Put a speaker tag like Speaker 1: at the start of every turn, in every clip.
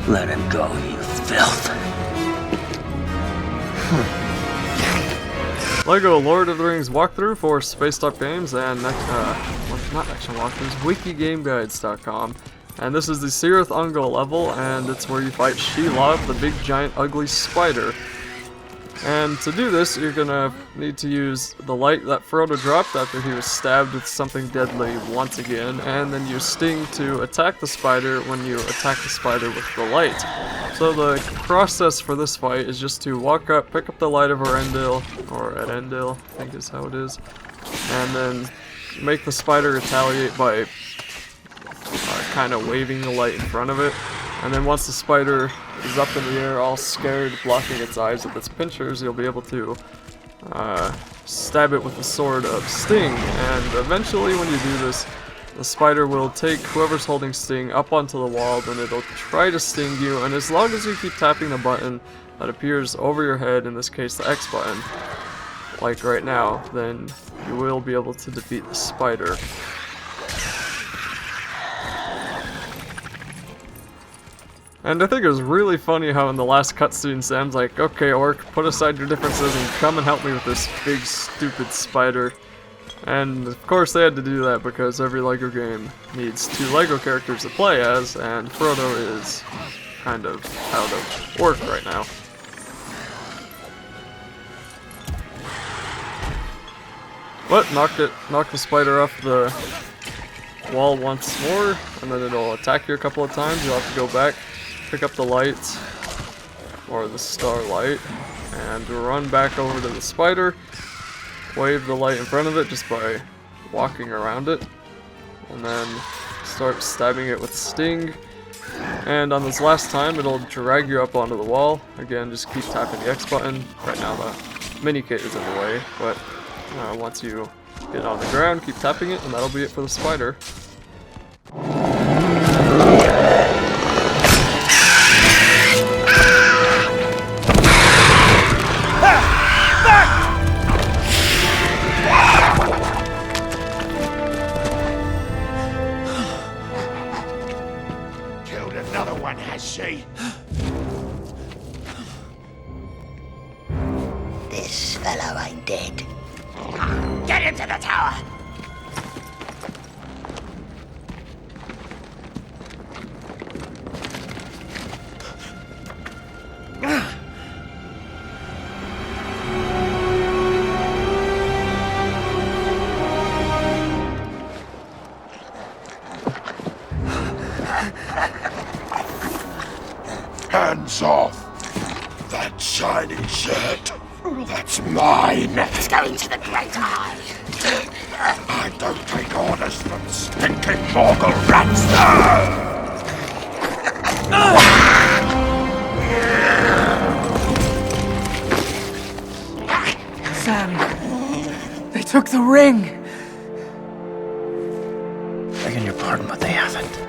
Speaker 1: Let him go, you filth.
Speaker 2: LEGO Lord of the Rings walkthrough for Spaced Up Games and not Action Walkthroughs, WikiGameGuides.com. And this is the Cirith Ungol level, and it's where you fight Shelob, the big giant ugly spider. And to do this, you're gonna need to use the light that Frodo dropped after he was stabbed with something deadly once again, and then use Sting to attack the spider when you attack the spider with the light. So the process for this fight is just to walk up, pick up the light of Arendil, or Arendil, I think is how it is, and then make the spider retaliate by kind of waving the light in front of it. And then once the spider is up in the air, all scared, blocking its eyes with its pincers, you'll be able to stab it with the sword of Sting. And eventually, when you do this, the spider will take whoever's holding Sting up onto the wall, then it'll try to sting you, and as long as you keep tapping the button that appears over your head, in this case the X button, like right now, then you will be able to defeat the spider. And I think it was really funny how in the last cutscene Sam's like, okay Orc, put aside your differences and come and help me with this big stupid spider. And of course they had to do that because every LEGO game needs 2 LEGO characters to play as, and Frodo is kind of out of work right now. But knock the spider off the wall once more, and then it'll attack you a couple of times. You'll have to go back, pick up the light, or the starlight, and run back over to the spider, wave the light in front of it just by walking around it, and then start stabbing it with Sting. And on this last time, it'll drag you up onto the wall. Again, just keep tapping the X button. Right now the mini-kit is in the way, but once you get on the ground, keep tapping it, and that'll be it for the spider.
Speaker 3: Killed another one, has she?
Speaker 1: This fellow ain't dead.
Speaker 3: Get into the tower! Hands off! That shiny shirt! That's mine!
Speaker 1: Let's go into the Great Eye.
Speaker 3: I don't take orders from stinking Morgul rats!
Speaker 4: Sam, they took the ring!
Speaker 1: Begging your pardon, but they haven't.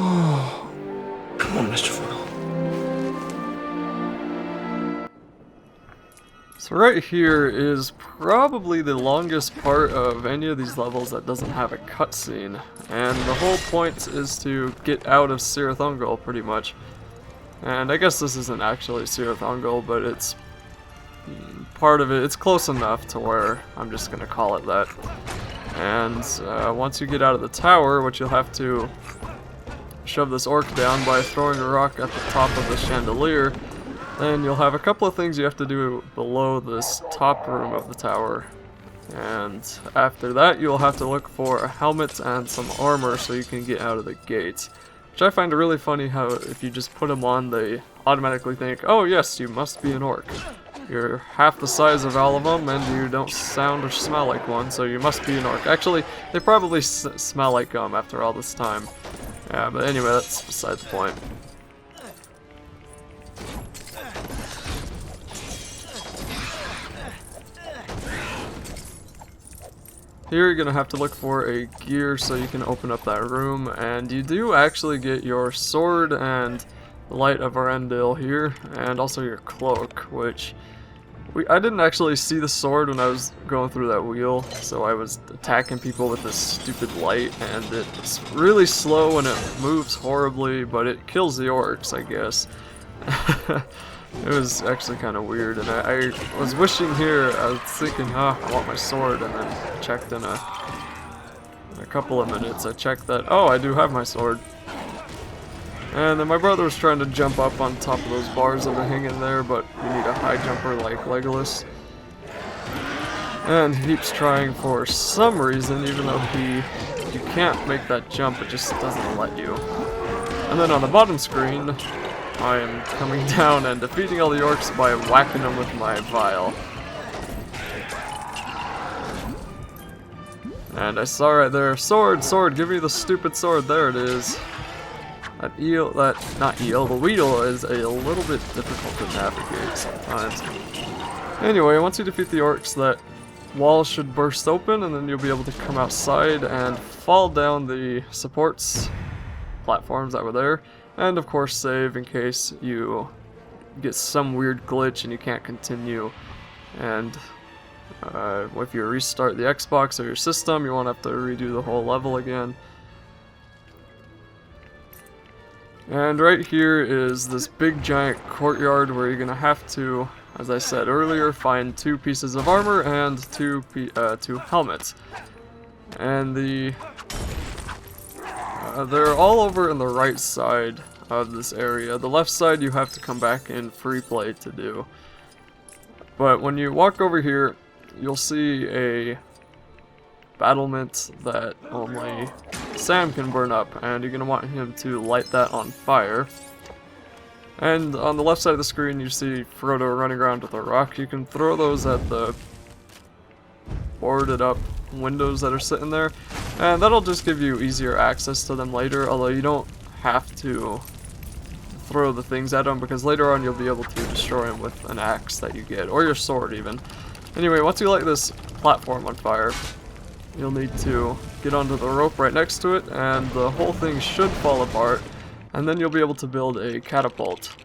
Speaker 4: Oh.
Speaker 1: Come on, Mr. Frodo.
Speaker 2: So right here is probably the longest part of any of these levels that doesn't have a cutscene, and the whole point is to get out of Cirith Ungol, pretty much. And I guess this isn't actually Cirith Ungol, but it's part of it. It's close enough to where I'm just gonna call it that. And once you get out of the tower, which you'll have to shove this orc down by throwing a rock at the top of the chandelier, then you'll have a couple of things you have to do below this top room of the tower. And after that, you'll have to look for a helmet and some armor so you can get out of the gate. Which I find really funny how if you just put them on, they automatically think, oh yes, you must be an orc. You're half the size of all of them, and you don't sound or smell like one, so you must be an orc. Actually, they probably smell like gum after all this time. Yeah, but anyway, that's beside the point. Here you're gonna have to look for a gear so you can open up that room, and you do actually get your sword and Light of Arendil here, and also your cloak, which I didn't actually see the sword when I was going through that wheel, so I was attacking people with this stupid light, and it's really slow and it moves horribly, but it kills the orcs, I guess. It was actually kind of weird, and I was wishing here, I was thinking, I want my sword, and then checked in a couple of minutes, I checked that, oh, I do have my sword. And then my brother was trying to jump up on top of those bars that are hanging there, but you need a high jumper like Legolas. And he keeps trying for some reason, even though you can't make that jump, it just doesn't let you. And then on the bottom screen, I am coming down and defeating all the orcs by whacking them with my vial. And I saw right there, sword, give me the stupid sword, there it is. The Weedle is a little bit difficult to navigate sometimes. Anyway, once you defeat the orcs, that wall should burst open, and then you'll be able to come outside and fall down the supports platforms that were there. And of course save in case you get some weird glitch and you can't continue. And if you restart the Xbox or your system, you won't have to redo the whole level again. And right here is this big giant courtyard where you're going to have to, as I said earlier, find 2 pieces of armor and 2 helmets. And they're all over in the right side of this area. The left side you have to come back in free play to do. But when you walk over here, you'll see a battlement that only Sam can burn up, and you're going to want him to light that on fire. And on the left side of the screen you see Frodo running around with a rock. You can throw those at the boarded up windows that are sitting there, and that'll just give you easier access to them later, although you don't have to throw the things at them, because later on you'll be able to destroy them with an axe that you get, or your sword even. Anyway, once you light this platform on fire, you'll need to get onto the rope right next to it, and the whole thing should fall apart, and then you'll be able to build a catapult.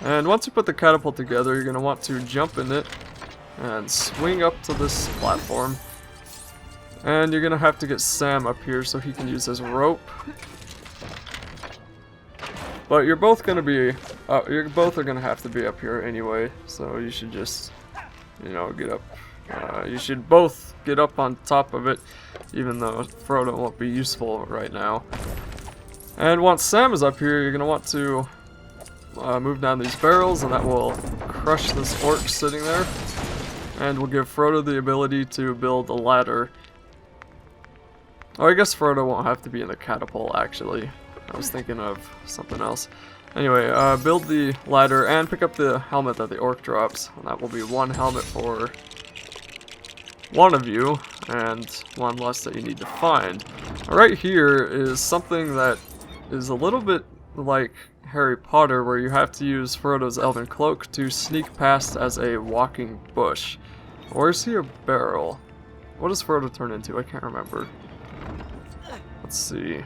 Speaker 2: And once you put the catapult together, you're going to want to jump in it and swing up to this platform. And you're going to have to get Sam up here so he can use his rope. But you're both going to be, both are going to have to be up here anyway, so you should just, get up. You should both get up on top of it, even though Frodo won't be useful right now. And once Sam is up here, you're going to want to move down these barrels, and that will crush this orc sitting there, and will give Frodo the ability to build a ladder. Oh, I guess Frodo won't have to be in the catapult, actually. I was thinking of something else. Anyway, build the ladder and pick up the helmet that the orc drops, and that will be 1 helmet for one of you, and 1 less that you need to find. Right here is something that is a little bit like Harry Potter, where you have to use Frodo's elven cloak to sneak past as a walking bush. Or is he a barrel? What does Frodo turn into? I can't remember. Let's see.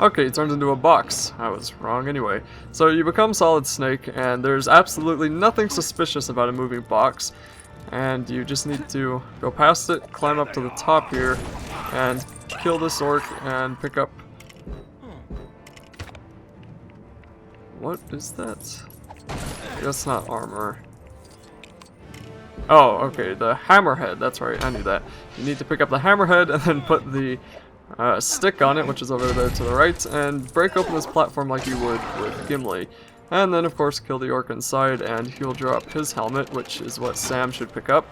Speaker 2: Okay, he turns into a box. I was wrong anyway. So you become Solid Snake, and there's absolutely nothing suspicious about a moving box. And you just need to go past it, climb up to the top here, and kill this orc and pick up... What is that? That's not armor. Oh, okay, the hammerhead, that's right, I knew that. You need to pick up the hammerhead and then put the stick on it, which is over there to the right, and break open this platform like you would with Gimli. And then, of course, kill the orc inside, and he'll drop his helmet, which is what Sam should pick up.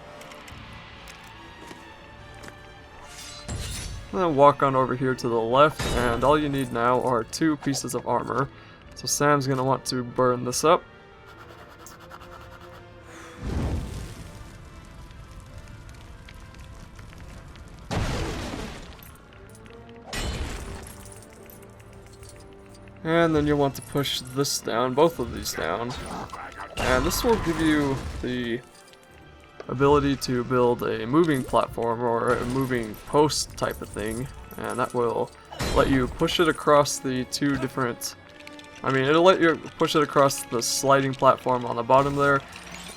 Speaker 2: And then walk on over here to the left, and all you need now are 2 pieces of armor. So Sam's going to want to burn this up. And then you'll want to push this down, both of these down. And this will give you the ability to build a moving platform or a moving post type of thing. And that will let you push it across the 2 different... I mean, it'll let you push it across the sliding platform on the bottom there.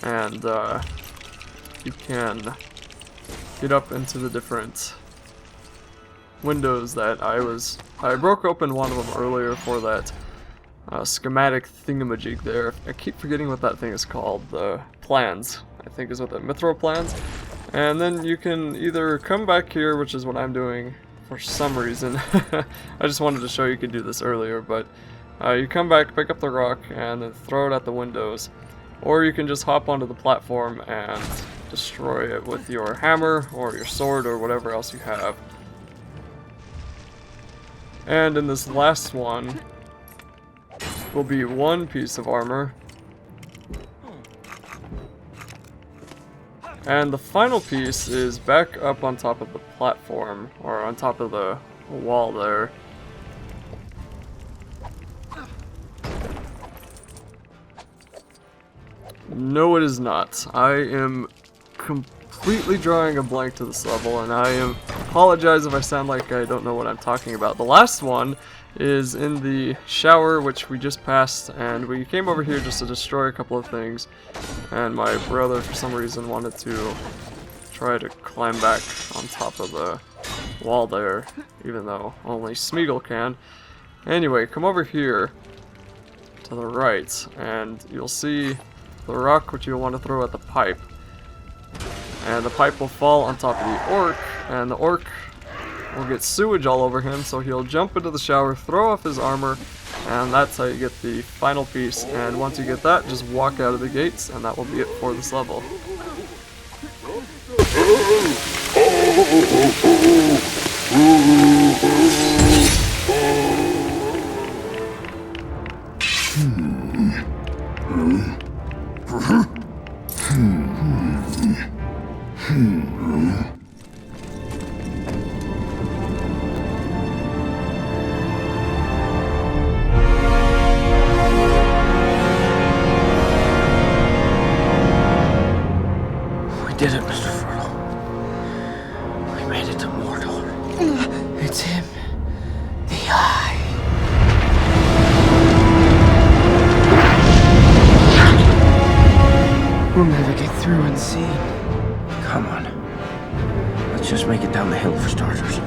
Speaker 2: And you can get up into the different windows that I broke open one of them earlier for that schematic thingamajig there. I keep forgetting what that thing is called. The plans, I think, is what the Mithril plans. And then you can either come back here, which is what I'm doing for some reason. I just wanted to show you could do this earlier, but you come back, pick up the rock, and then throw it at the windows. Or you can just hop onto the platform and destroy it with your hammer or your sword or whatever else you have. And in this last one will be 1 piece of armor. And the final piece is back up on top of the platform, or on top of the wall there. No, it is not. I am completely drawing a blank to this level, and I apologize if I sound like I don't know what I'm talking about. The last one is in the shower, which we just passed, and we came over here just to destroy a couple of things, and my brother for some reason wanted to try to climb back on top of the wall there, even though only Smeagol can. Anyway, come over here to the right, and you'll see the rock which you'll want to throw at the pipe. And the pipe will fall on top of the orc, and the orc will get sewage all over him, so he'll jump into the shower, throw off his armor, and that's how you get the final piece. And once you get that, just walk out of the gates, and that will be it for this level.
Speaker 1: We did it, Mr. Frodo. We made it to Mordor.
Speaker 4: It's him. The Eye. We'll never get through unseen.
Speaker 1: Come on. Let's just make it down the hill for starters.